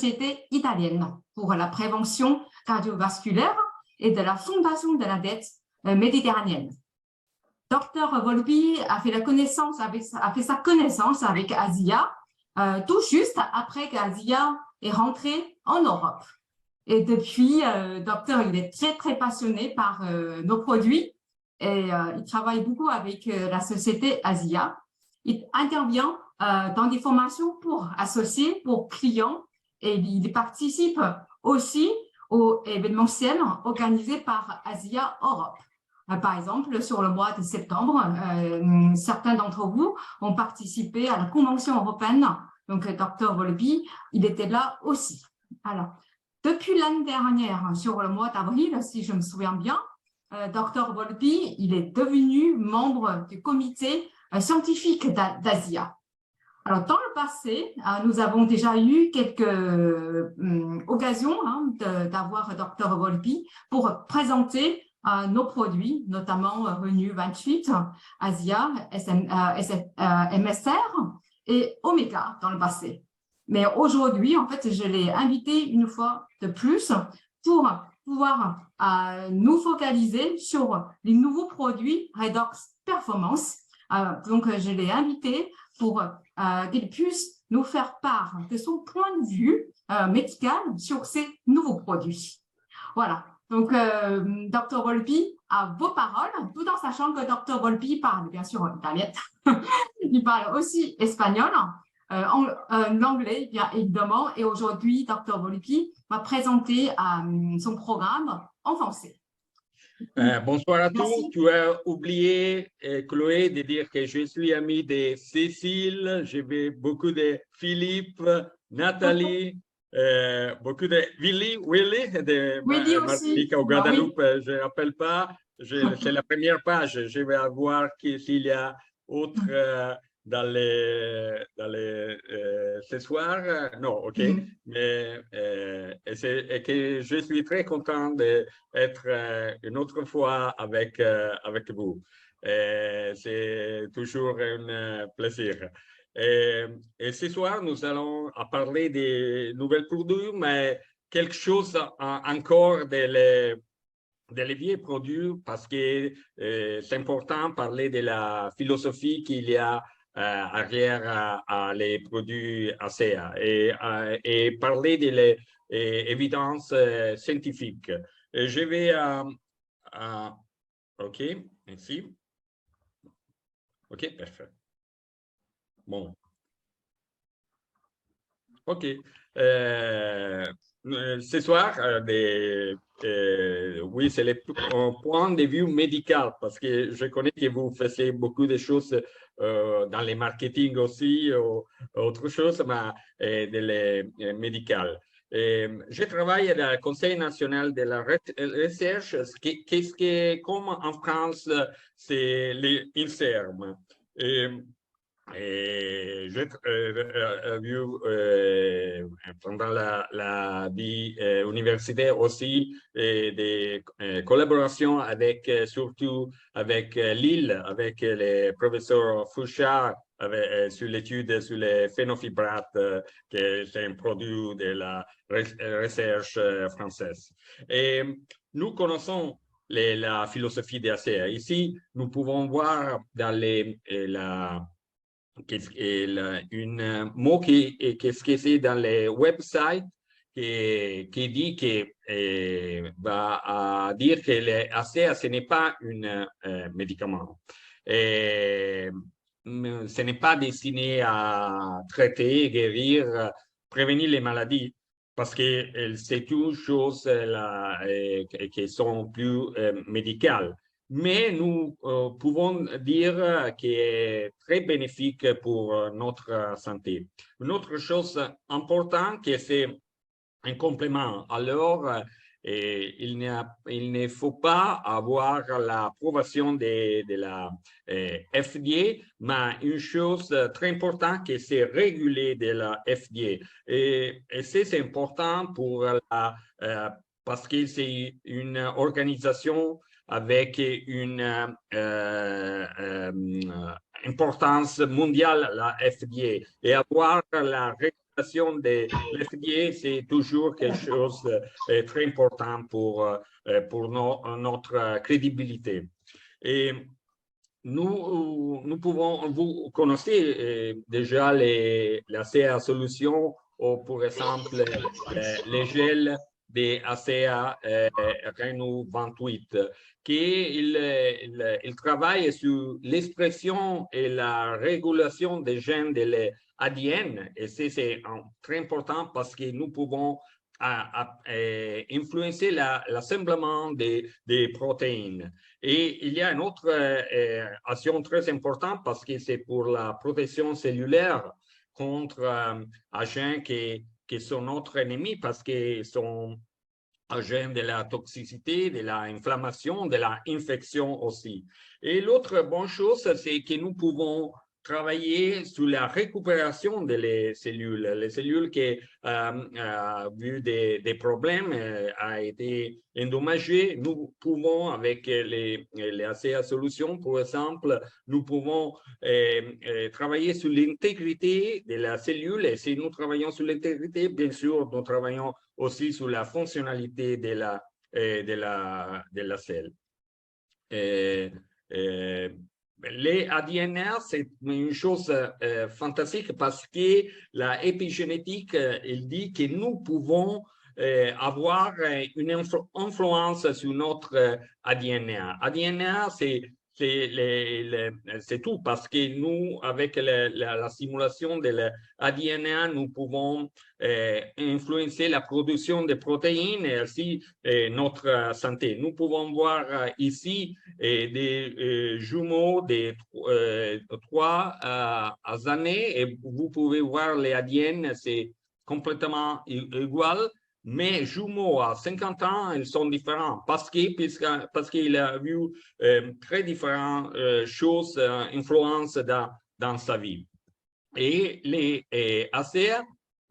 Société italienne pour la prévention cardiovasculaire et de la Fondation de la dette méditerranéenne. Dr Volpi a fait sa connaissance avec Asia tout juste après qu'Asia est rentrée en Europe. Et depuis, Docteur, il est très passionné par nos produits et il travaille beaucoup avec la société Asia. Il intervient dans des formations pour associés, pour clients, et il participe aussi aux événementiels organisés par Asia Europe. Par exemple, sur le mois de septembre, certains d'entre vous ont participé à la Convention européenne. Donc, Dr Volpi, il était là aussi. Alors, depuis l'année dernière, sur le mois d'avril, si je me souviens bien, Dr Volpi, il est devenu membre du comité scientifique d'Asia. Alors, dans le passé, nous avons déjà eu quelques occasions d'avoir Dr Volpi pour présenter nos produits, notamment Renew 28, Asia, MSR et Omega dans le passé. Mais aujourd'hui, en fait, je l'ai invité une fois de plus pour pouvoir nous focaliser sur les nouveaux produits Redox Performance. Donc, je l'ai invité pour qu'il puisse nous faire part de son point de vue médical sur ces nouveaux produits. Voilà. Donc, Dr Volpi a vos paroles, tout en sachant que Dr Volpi parle bien sûr italien. Il parle aussi espagnol, l'anglais bien évidemment. Et aujourd'hui, Dr Volpi va présenter son programme en français. Bonsoir à tous. Tu as oublié, Chloé, de dire que je suis ami de Cécile, j'ai vu beaucoup de Philippe, Nathalie, beaucoup de Willy de Martinique au Guadeloupe, oui. Je ne rappelle pas, c'est la première page. Je vais voir s'il y a autre ce soir. Non, ok. Mais et que je suis très content d'être une autre fois avec vous. C'est toujours un plaisir. Et ce soir, nous allons parler des nouvelles produits, mais quelque chose encore des vieux produits, parce que c'est important de parler de la philosophie qu'il y a arrière à les produits ASEA et parler des évidences scientifiques. Et je vais OK, merci. OK, parfait. Bon. OK. Ce soir, oui, c'est un point de vue médical, parce que je connais que vous faites beaucoup de choses dans les marketing aussi, ou autre chose, mais de les médicales. Je travaille dans le Conseil national de la recherche, qu'est-ce que, comme en France, c'est l'INSERM. Et j'ai vu pendant la vie universitaire aussi des collaborations avec, surtout avec Lille, avec les professeurs Fouchard sur l'étude sur les phénofibrates, qui c'est un produit de la recherche française. Et nous connaissons la philosophie des ACR. Ici, nous pouvons voir dans un mot qu'est-ce que c'est dans les websites qui dit que va dire que l'ACEA, ce n'est pas un médicament. Ce n'est pas destiné à traiter, guérir, prévenir les maladies, parce que c'est une chose qui sont plus médicales. Mais nous pouvons dire qu'il est très bénéfique pour notre santé. Une autre chose importante, c'est un complément. Alors, il ne faut pas avoir l'approbation de la FDA, mais une chose très importante, c'est réguler de la FDA. Et c'est important parce que c'est une organisation avec une importance mondiale, la FDA, et avoir la l'approbation de l'FDA, c'est toujours quelque chose de très important pour notre crédibilité. Et nous pouvons, vous connaissez déjà la CA solution, ou pour exemple les gels des ACA Renault 28, il travaille sur l'expression et la régulation des gènes de l'ADN. Et c'est très important parce que nous pouvons influencer l'assemblement des protéines. Et il y a une autre action très importante parce que c'est pour la protection cellulaire contre agents qui sont notre ennemi parce qu'ils sont agents de la toxicité, de l'inflammation, de l'infection aussi. Et l'autre bonne chose, c'est que nous pouvons travailler sur la récupération des cellules. Les cellules qui ont vu des problèmes, ont été endommagées. Nous pouvons, avec les ACA solutions, par exemple, nous pouvons travailler sur l'intégrité de la cellule. Et si nous travaillons sur l'intégrité, bien sûr, nous travaillons aussi sur la fonctionnalité de la cellule. Les ADNR, c'est une chose fantastique parce que la épigénétique, il dit que nous pouvons avoir une influence sur notre ADNR. ADNR, c'est tout parce que nous, avec la simulation de l'ADN, nous pouvons influencer la production de protéines et aussi notre santé. Nous pouvons voir ici des jumeaux de 3 années et vous pouvez voir les ADN, c'est complètement égal. Mais jumeaux à 50 ans, ils sont différents parce qu'il a vu très différentes choses, influence dans sa vie. Et les ACR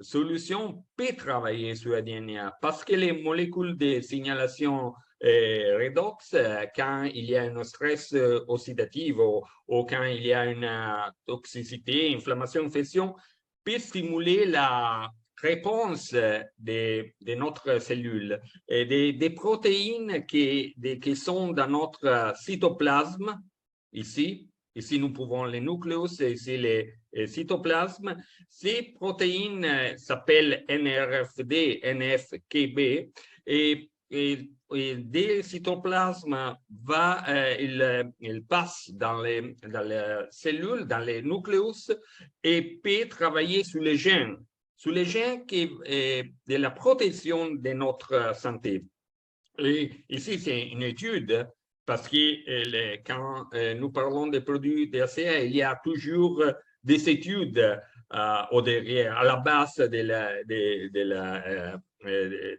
solutions peuvent travailler sur l'ADN parce que les molécules de signalation redox, quand il y a un stress oxydatif ou quand il y a une toxicité, inflammation, infection, peuvent stimuler la réponse de notre cellule et des protéines qui sont dans notre cytoplasme, ici. Ici, nous pouvons les nucléus et ici les cytoplasmes. Ces protéines s'appellent NRFD, NFKB et des cytoplasmes il passe dans les cellules, dans les nucléus et peut travailler sur les gènes de la protection de notre santé. Et ici, c'est une étude parce que quand nous parlons des produits d'ACA, il y a toujours des études au derrière, à la base de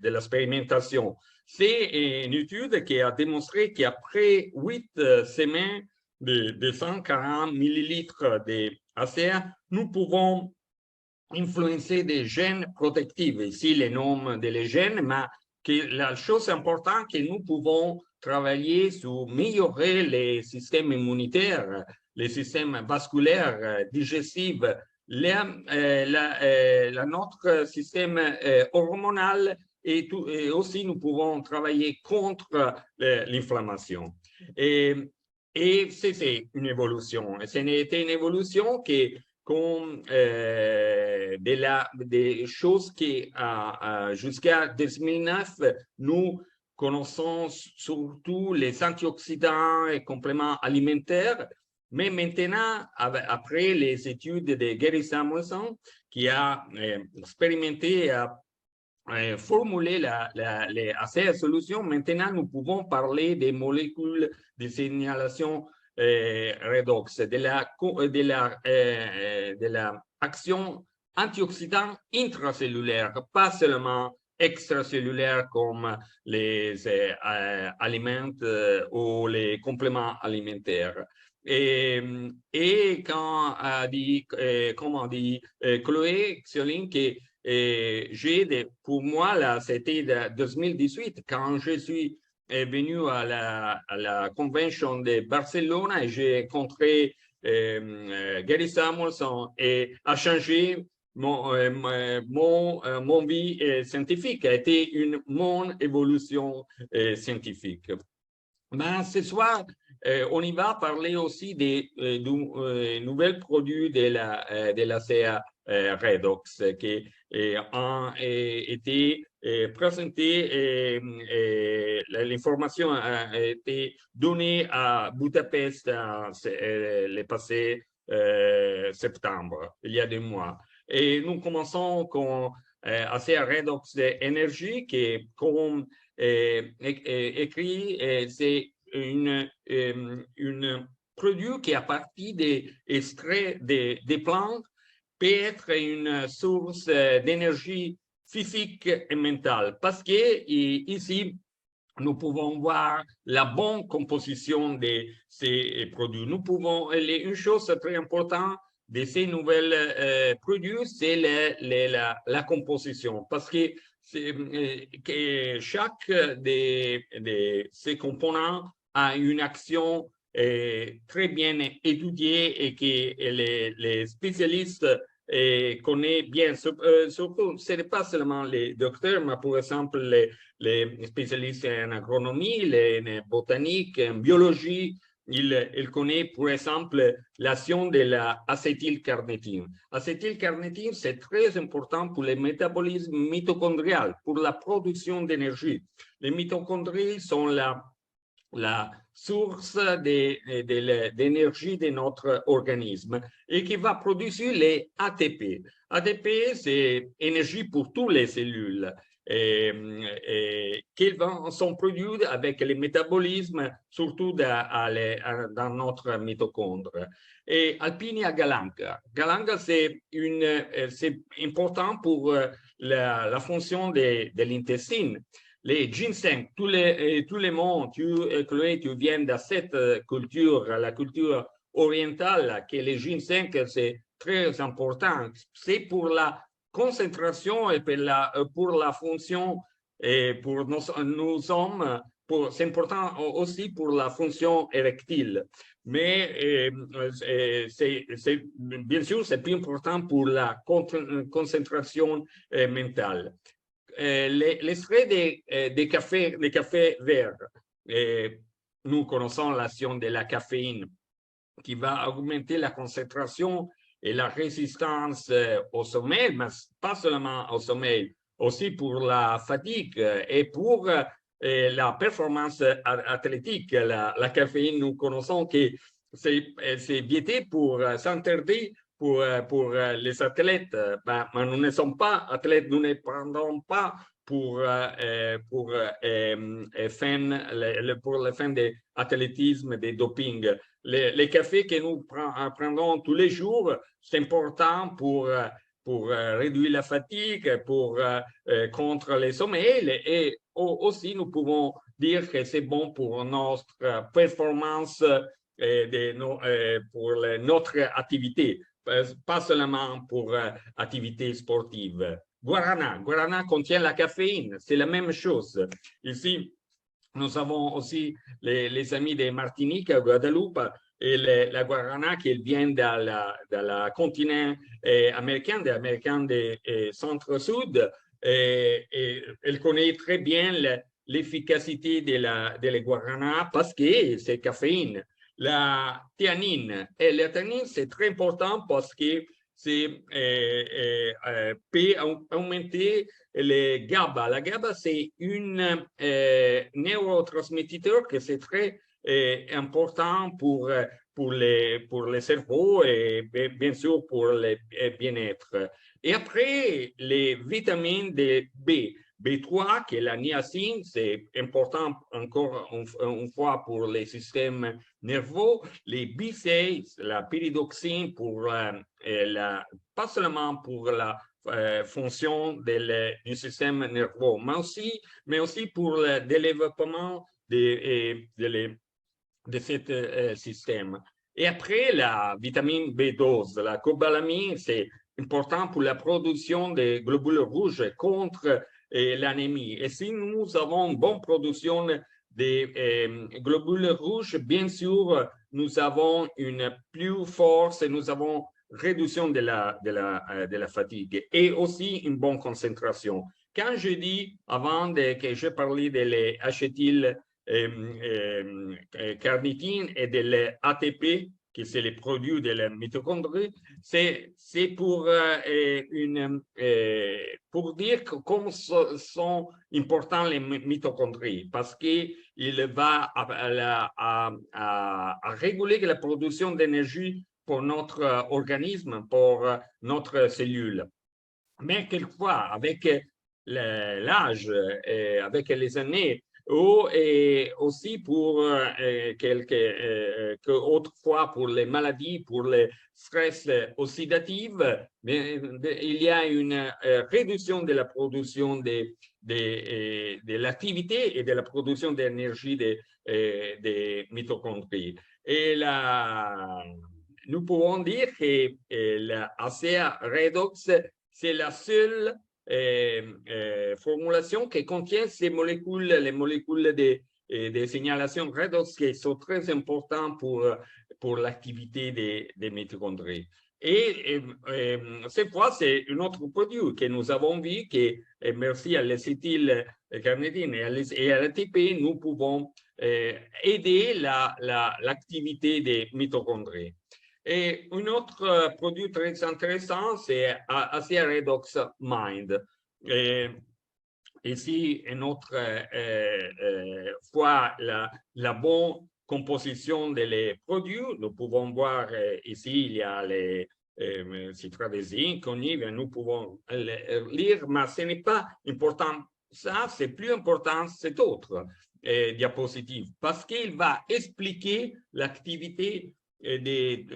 l'expérimentation. C'est une étude qui a démontré qu'après 8 semaines de 140 millilitres d'ACA, nous pouvons influencer des gènes protectifs. Ici, les noms des gènes, mais la chose importante, que nous pouvons travailler sur améliorer les systèmes immunitaires, les systèmes vasculaires, digestifs, notre système hormonal et aussi nous pouvons travailler contre l'inflammation. Et c'est une évolution. Ce n'était une évolution qui comme des choses qui, jusqu'à 2009, nous connaissons surtout les antioxydants et compléments alimentaires. Mais maintenant, après les études de Gary Samuelson, qui a expérimenté et a formulé les ACA solutions, maintenant nous pouvons parler des molécules de signalation redox, de la action antioxydant intracellulaire, pas seulement extracellulaire comme les aliments ou les compléments alimentaires. Et quand comme on dit Chloé Xiaoling, pour moi, là, c'était 2018, quand je suis venu à la convention de Barcelone et j'ai rencontré Gary Samuelson et a changé mon vie scientifique a été mon évolution scientifique. Ben, ce soir, on y va parler aussi des nouvelles produits de la CA Redox qui ont été présentés et l'information a été donnée à Budapest le passé septembre, il y a 2 mois. Et nous commençons avec CA Redox Énergie qui, comme écrit, c'est une produit qui, à partir des extraits des plantes, peut être une source d'énergie physique et mentale. Parce que ici, nous pouvons voir la bonne composition de ces produits. Nous pouvons, une chose très importante de ces nouvelles produits, c'est la composition. Parce que chaque de ces composants a une action très bien étudiée et que les spécialistes connaissent bien. Surtout, ce n'est pas seulement les docteurs, mais par exemple les spécialistes en agronomie, en botanique, en biologie. Il connaît, par exemple, l'action de l'acétylcarnitine. L'acétylcarnitine, c'est très important pour le métabolisme mitochondrial, pour la production d'énergie. Les mitochondries sont la source d'énergie de notre organisme et qui va produire les ATP. ATP, c'est énergie pour toutes les cellules. Qui sont produits avec le métabolisme, surtout dans notre mitochondre. Et Alpinia galanga. Galanga, c'est important pour la fonction de l'intestin. Les ginseng, tous les mondes, Chloé, tu viens de cette culture, la culture orientale, que les ginseng, c'est très important. C'est pour la concentration et pour la fonction et pour nos hommes, c'est important aussi pour la fonction érectile. Mais bien sûr, c'est plus important pour la concentration mentale. L'extrait des cafés verts, nous connaissons l'action de la caféine qui va augmenter la concentration et la résistance au sommeil, mais pas seulement au sommeil, aussi pour la fatigue et pour la performance athlétique. La caféine, nous connaissons que c'est viété pour s'interdire pour les athlètes. Ben, nous ne sommes pas athlètes, nous ne prendrons pas pour le fin de l'athlétisme, des doping. Les cafés que nous prendrons tous les jours, c'est important pour réduire la fatigue, contre les sommeils et aussi nous pouvons dire que c'est bon pour notre performance pour notre activité, pas seulement pour activité sportive. Guarana contient la caféine, c'est la même chose. Ici, nous avons aussi les amis de Martinique, Guadeloupe, et la guarana qui vient de la continent américain, du centre-sud. Et elle connaît très bien l'efficacité de la guarana parce que c'est caféine. La théanine. Et la théanine, c'est très important parce que peut augmenter les GABA. La GABA, c'est une neurotransmetteur que c'est très important pour le cerveau et bien sûr pour le bien-être. Et après, les vitamines de B3, qui est la niacine, c'est important encore une fois pour les systèmes nerveux. Les B6, la pyridoxine, pas seulement pour la fonction du système nerveux, mais aussi pour le développement de ce système. Et après, la vitamine B12, la cobalamine, c'est important pour la production des globules rouges contre l'anémie. Et si nous avons une bonne production des globules rouges, bien sûr, nous avons une plus force et nous avons réduction de la fatigue et aussi une bonne concentration. Quand je dis avant que je parlais de l'acétyl carnitine et de l'ATP, qui c'est les produits de la mitochondrie, c'est pour dire comment sont importants les mitochondries, parce qu'il va à réguler la production d'énergie pour notre organisme, pour notre cellule. Mais quelquefois, avec l'âge, avec les années, et aussi pour autrefois pour les maladies, pour le stress oxydatif, mais il y a une réduction de la production de l'activité et de la production d'énergie des mitochondries. Et nous pouvons dire que l'ACEA redox, c'est la seule formulation qui contient ces molécules, les molécules de signalation redox qui sont très importantes pour l'activité des mitochondries. Et cette fois, c'est un autre produit que nous avons vu que, merci à l'acétylcarnitine et à l'ATP, nous pouvons aider l'activité des mitochondries. Et un autre produit très intéressant, c'est ACEA Redox Mind. Ici, une autre fois, la bonne composition des produits. Nous pouvons voir ici, il y a les citradésine, nous pouvons lire, mais ce n'est pas important. Ça, c'est plus important, cette autre diapositive, parce qu'il va expliquer l'activité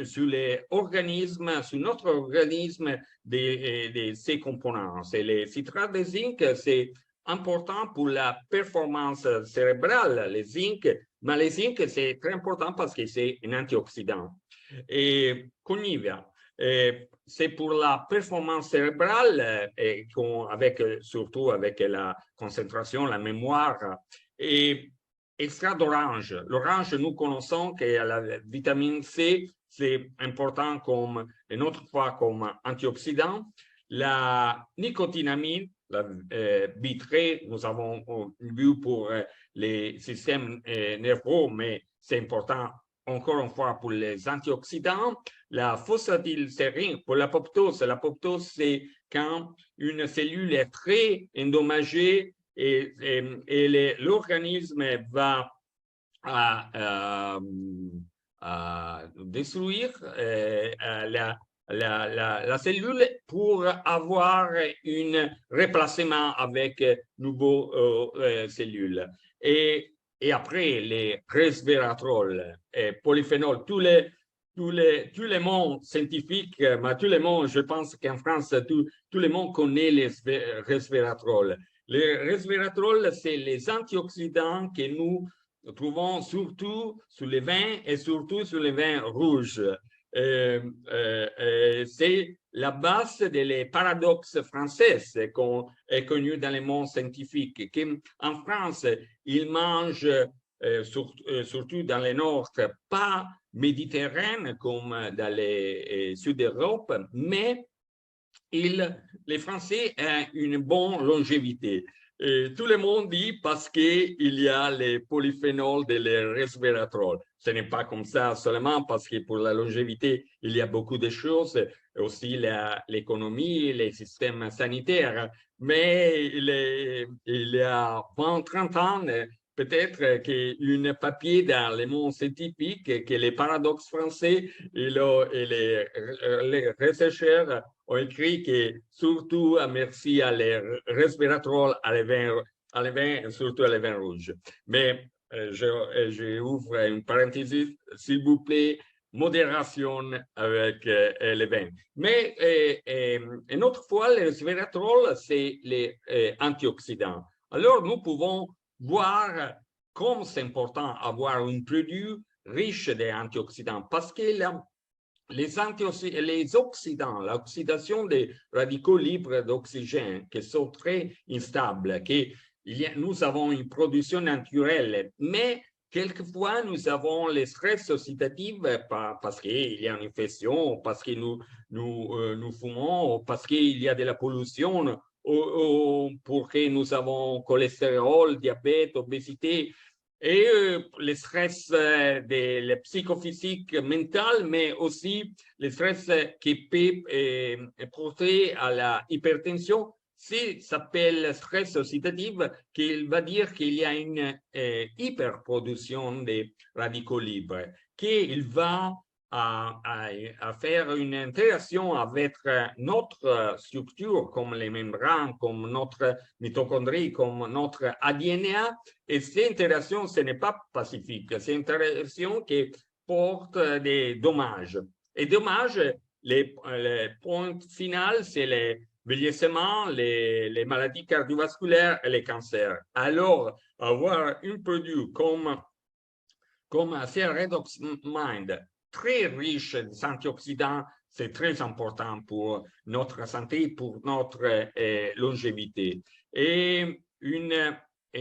sur les organismes, sur notre organisme de ces composants. C'est les citrates de zinc, c'est important pour la performance cérébrale, le zinc, mais le zinc, c'est très important parce que c'est un antioxydant. Et Conivia, c'est pour la performance cérébrale, surtout avec la concentration, la mémoire. Et extrait d'orange. L'orange, nous connaissons que la vitamine C, c'est important comme, une autre fois, comme antioxydant. La nicotinamide, la B3, nous avons vu pour les systèmes nerveux, mais c'est important encore une fois pour les antioxydants. La phosphatidylsérine pour l'apoptose. L'apoptose, c'est quand une cellule est très endommagée et l'organisme va à détruire la cellule pour avoir un remplacement avec nouvelles cellules. Et après, les resveratrol, polyphénol, tous les mots scientifiques, mais tous les mots, je pense qu'en France, tout le monde connaît les resveratrol. Les resveratrol, c'est les antioxydants que nous trouvons surtout sur les vins et surtout sur les vins rouges. C'est la base des paradoxes français qu'on est connu dans le monde scientifique. En France, ils mangent, surtout dans le nord, pas méditerranéen comme dans le sud d'Europe, mais les Français ont une bonne longévité. Tout le monde dit parce qu'il y a les polyphénols de les resveratrol. Ce n'est pas comme ça seulement parce que pour la longévité, il y a beaucoup de choses, aussi l'économie, les systèmes sanitaires. Mais il y a 20-30 ans, peut-être qu'un papier dans le monde scientifique, que les paradoxes français et les chercheurs ont écrit que surtout merci à les resveratrol, à les vins, surtout à les vins rouges. Mais j'ouvre une parenthèse, s'il vous plaît, modération avec les vins. Mais une autre fois, le resveratrol, c'est les antioxydants. Alors, nous pouvons voir comme c'est important d'avoir un produit riche d'antioxydants parce que les oxydants, l'oxydation des radicaux libres d'oxygène qui sont très instables, nous avons une production naturelle, mais quelquefois, nous avons le stress oxydatif parce qu'il y a une infection, parce que nous fumons, parce qu'il y a de la pollution, ou pour que nous avons cholestérol, diabète, obésité. Et le stress le psychophysique mental, mais aussi le stress qui peut porter à la hypertension, s'appelle stress oxydatif, qui va dire qu'il y a une hyperproduction des radicaux libres, qu'il va à faire une interaction avec notre structure, comme les membranes, comme notre mitochondrie, comme notre ADN. Et cette interaction, ce n'est pas pacifique. C'est une interaction qui porte des dommages. Et dommages, le point final, c'est le vieillissement, les maladies cardiovasculaires et les cancers. Alors, avoir un produit comme ACEA Redox Mind, très riche en antioxydants, c'est très important pour notre santé, pour notre longévité. Et une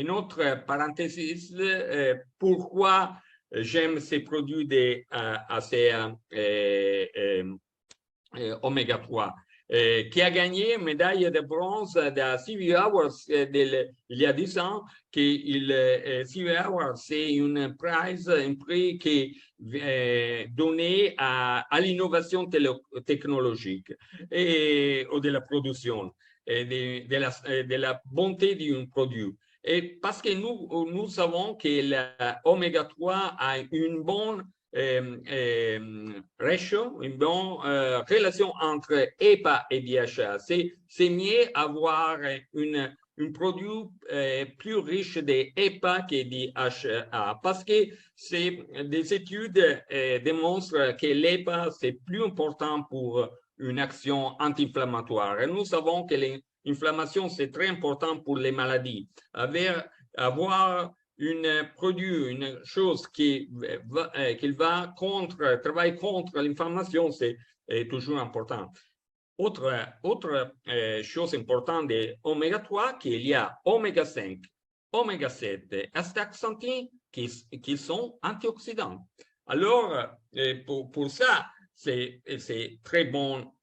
autre parenthèse, pourquoi j'aime ces produits de ACEA Oméga 3, qui a gagné une médaille de bronze de CB Awards il y a 10 ans, que CB Awards, c'est un prix qui est donné à l'innovation technologique ou de la production, de la bonté d'un produit. Et parce que nous savons que l'oméga 3 a une bonne ratio, une bonne relation entre EPA et DHA. C'est mieux avoir un produit plus riche d'EPA que DHA parce que des études démontrent que l'EPA c'est plus important pour une action anti-inflammatoire. Et nous savons que l'inflammation c'est très important pour les maladies. Avoir un produit, une chose qui travaille contre l'inflammation, c'est toujours important. Autre chose importante de oméga 3, qu'il y a oméga 5, oméga 7 et astaxanthine qui sont antioxydants. Alors, pour ça, c'est très bon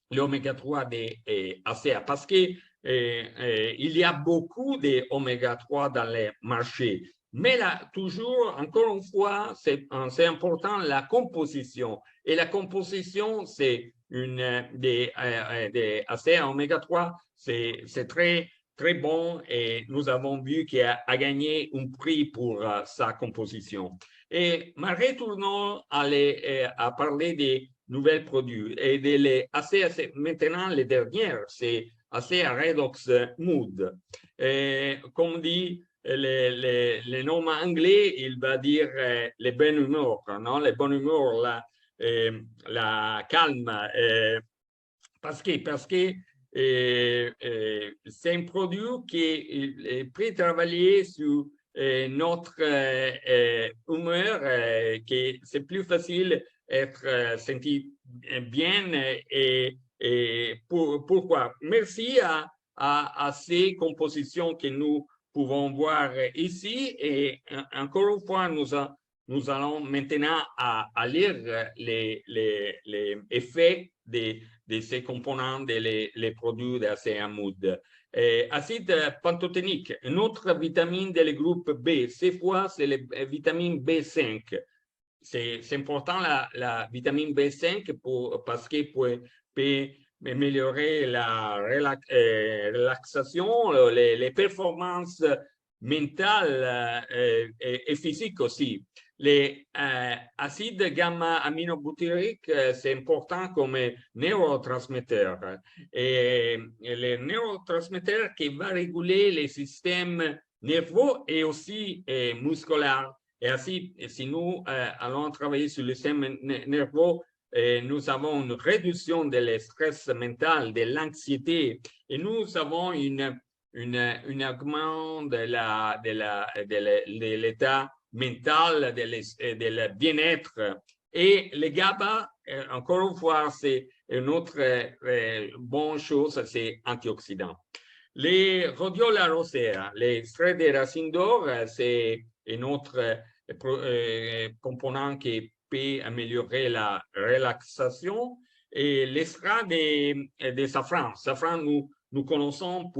l'oméga 3 de ACEA parce que il y a beaucoup d'oméga 3 dans les marchés. Mais là, toujours, encore une fois, c'est important la composition. Et la composition, c'est des ACEA oméga 3, c'est très, très bon et nous avons vu qu'il a gagné un prix pour sa composition. Et retournons à parler des nouvelles produits et maintenant les dernières, c'est ACEA Redox Mood. Comme dit le nom anglais, il va dire les bonnes humeurs, non? Les bonnes humeurs, la calme, parce que c'est un produit qui peut travailler sur notre humeur, que c'est plus facile être senti bien et pourquoi? Merci à ces compositions que nous pouvons voir ici et encore une fois, nous allons maintenant à lire les effets de ces composants les produits d'ACEA Mood. Acide pantothénique, une autre vitamine du groupe B, cette fois c'est la vitamine B5. C'est important la vitamine B5 parce qu'elle peut améliorer la relaxation, les performances mentales et physiques aussi. Les acides gamma-aminobutyriques, c'est important comme neurotransmetteur. Et les neurotransmetteurs qui vont réguler les systèmes nerveux et aussi musculaires. Et ainsi, si nous allons travailler sur le système nerveux, nous avons une réduction de stress mental, de l'anxiété, et nous avons une augmentation de l'état mental, de bien-être. Et le GABA, encore une fois, c'est une autre bonne chose, c'est antioxydant. Les rhodiola rosea, les extraits des racines d'or, c'est une autre composant qui peut améliorer la relaxation, et l'extrait de safran. Safran, nous connaissons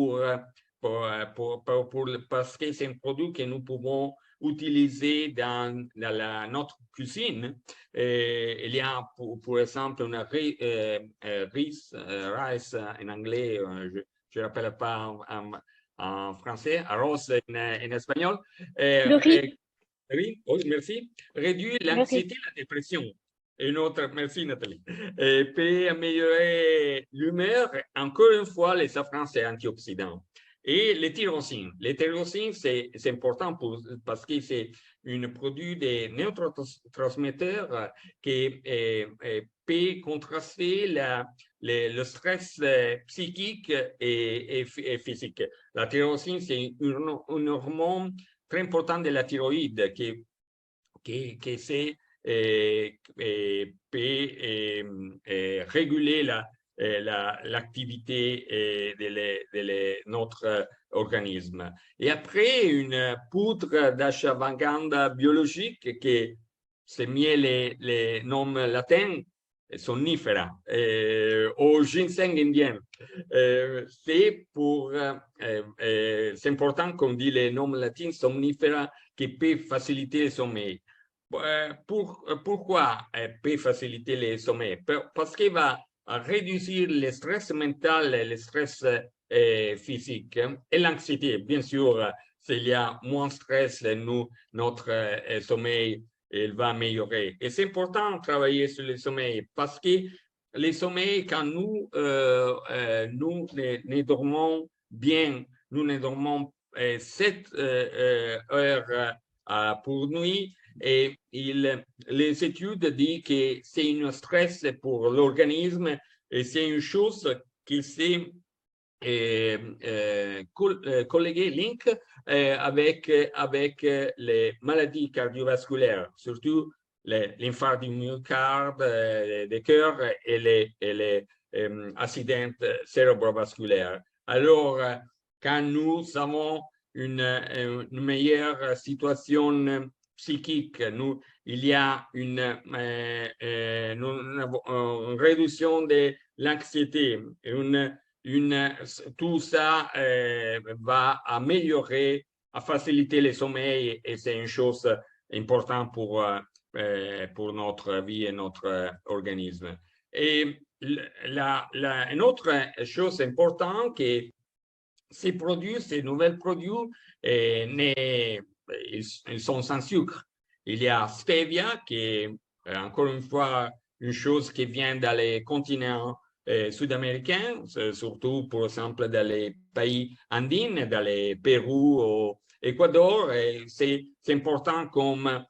parce que c'est un produit que nous pouvons utiliser dans notre cuisine. Il y a, pour exemple, une rice en anglais, je ne rappelle pas en français, arroz en espagnol. Le riz. Oui, merci. Réduire l'anxiété et la dépression. Une autre, merci Nathalie. Peut améliorer l'humeur. Encore une fois, les safrans, c'est antioxydant. Et les tyrosine. Les tyrosine, c'est important parce que c'est un produit de neurotransmetteurs qui peut contraster le stress psychique et physique. La tyrosine, c'est une hormone très importante de la thyroïde qui c'est peut réguler l'activité de notre organisme. Et après, une poudre d'ashwagandha biologique qui c'est mieux les noms latins, somnifera, au ginseng indien. C'est important qu'on dit les noms latins somnifera qui peut faciliter le sommeil. Pourquoi peut faciliter le sommeil? Parce qu'il va réduire le stress mental, le stress physique et l'anxiété. Bien sûr, s'il y a moins de stress, notre sommeil il va améliorer. Et c'est important de travailler sur le sommeil parce que le sommeil, quand nous ne dormons bien, nous ne dormons 7 heures pour nuit, et les études disent que c'est un stress pour l'organisme et c'est une chose qui s'est collègué, link avec les maladies cardiovasculaires, surtout l'infarctus du myocarde, des cœurs et les accidents cérébrovasculaires. Alors, quand nous avons une meilleure situation psychique, il y a une réduction de l'anxiété, tout ça va améliorer, faciliter le sommeil et c'est une chose importante pour notre vie et notre organisme. Et une autre chose importante, que ces produits, ces nouveaux produits, ils sont sans sucre. Il y a stevia, qui est encore une fois une chose qui vient dans les continents sud-américains, surtout par exemple dans les pays andins, dans les Pérou ou Équateur. C'est important comme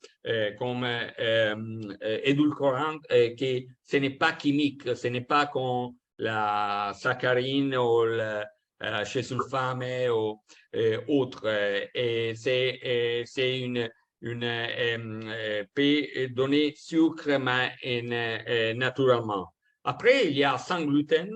édulcorant, que ce n'est pas chimique, ce n'est pas comme la saccharine ou chez sulfame ou autre. Et c'est peut donner sucre, mais naturellement. Après, il y a sans gluten,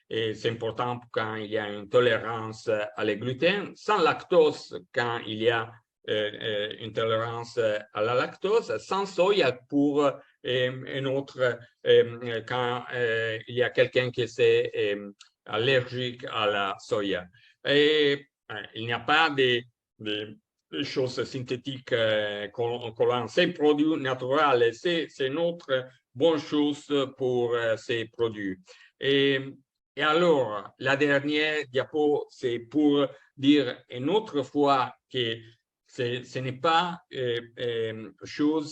et c'est important quand il y a une tolérance à le gluten, sans lactose quand il y a une tolérance à la lactose, sans soya pour une autre, quand il y a quelqu'un qui est allergique à la soya. Et il n'y a pas de choses synthétiques collantes. C'est produits naturels. C'est une autre bonne chose pour ces produits. Et alors, la dernière diapo, c'est pour dire une autre fois que ce n'est pas chose